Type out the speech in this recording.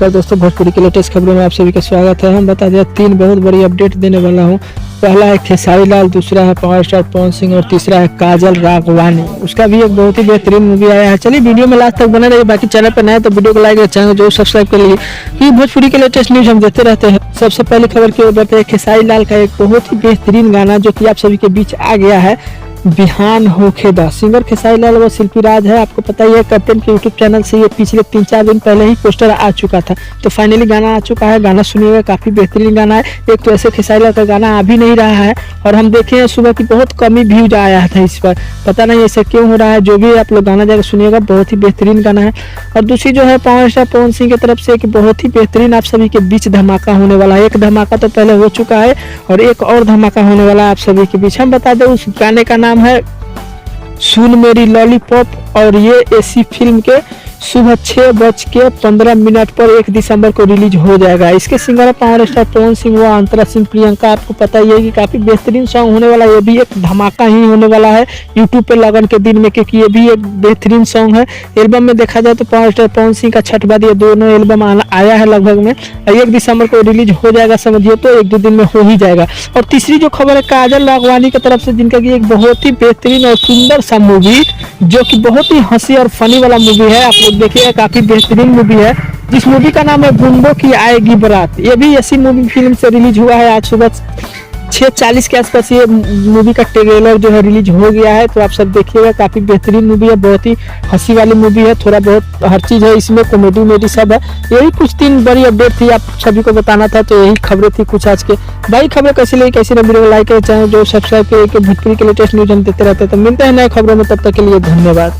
नमस्कार दोस्तों, भोजपुरी के लेटेस्ट खबरों में आप सभी का स्वागत है। हम बता दें 3 बहुत बड़ी अपडेट देने वाला हूं। पहला है खेसारी लाल, दूसरा है पावर स्टार पवन सिंह और तीसरा है काजल राघवानी। उसका भी एक बहुत ही बेहतरीन मूवी आया है। चलिए वीडियो में लास्ट तक बने रहिए। बाकी चैनल पर नए तो वीडियो को लाइक और चैनल जो सब्सक्राइब कर लीजिए, क्योंकि भोजपुरी के लेटेस्ट न्यूज हम देते रहते हैं। सबसे पहली खबर की ओर बढ़ते हैं। खेसारी लाल का एक बहुत ही बेहतरीन गाना जो कि आप सभी के बीच आ गया है, बिहान होखेदा। सिंगर खेसारी लाल व शिल्पी राज है। आपको पता ही है, कैप्टन के यूट्यूब चैनल से ये पिछले 3-4 दिन पहले ही पोस्टर आ चुका था, तो फाइनली गाना आ चुका है। गाना सुनिएगा, काफी बेहतरीन गाना है। एक तो ऐसे खेसारी लाल का गाना आ भी नहीं रहा है और हम देखे सुबह की बहुत कम ही व्यूज आया था इस पर, पता नहीं ऐसा क्यों हो रहा है। जो भी आप लोग गाना जाकर सुनिएगा, बहुत ही बेहतरीन गाना है। और दूसरी जो है पावर स्टार पवन सिंह की तरफ से एक बहुत ही बेहतरीन आप सभी के बीच धमाका होने वाला है। एक धमाका तो पहले हो चुका है और एक और धमाका होने वाला है आप सभी के बीच। हम बता दें उस गाने का नाम है सुन मेरी लॉलीपॉप और ये एसी फिल्म के सुबह 6:15 पर 1 दिसंबर को रिलीज हो जाएगा। इसके सिंगर है पावर स्टार पवन सिंह व अंतरा सिंह प्रियंका। आपको पता ही है कि काफी बेहतरीन सॉन्ग होने वाला है। ये भी एक धमाका ही होने वाला है यूट्यूब पे लगन के दिन में, क्योंकि ये भी एक बेहतरीन सॉन्ग है। एल्बम में देखा जाए तो पावर स्टार पवन सिंह का छठ बाद ये दोनों एल्बम आया है लगभग में। 1 दिसंबर को रिलीज हो जाएगा, समझिए तो 1-2 दिन में हो ही जाएगा। और तीसरी जो खबर है काजल राघवानी की तरफ से, जिनका की एक बहुत ही बेहतरीन और सुंदर सा मूवी जो कि बहुत ही हंसी और फनी वाला मूवी है। आप लोग देखिएगा, काफी बेहतरीन मूवी है। जिस मूवी का नाम है गुंडों की आएगी बारात। ये भी ऐसी मूवी फिल्म से रिलीज हुआ है। आज सुबह 6:40 के आसपास ये मूवी का ट्रेलर जो है रिलीज हो गया है, तो आप सब देखिएगा। काफी बेहतरीन मूवी है, बहुत ही हंसी वाली मूवी है। थोड़ा बहुत हर चीज है इसमें, कॉमेडी उमेडी सब है। यही कुछ 3 बड़ी अपडेट थी, आप सभी को बताना था, तो यही खबरें थी कुछ आज के। भाई खबरें कैसी लगी, कैसी ना वीडियो को लाइक करें, चैनल जो सब्सक्राइब करें। भोजपुरी के लेटेस्ट न्यूज हम देते रहते हैं। तो मिलते हैं नए खबरों में, तब तक के लिए धन्यवाद।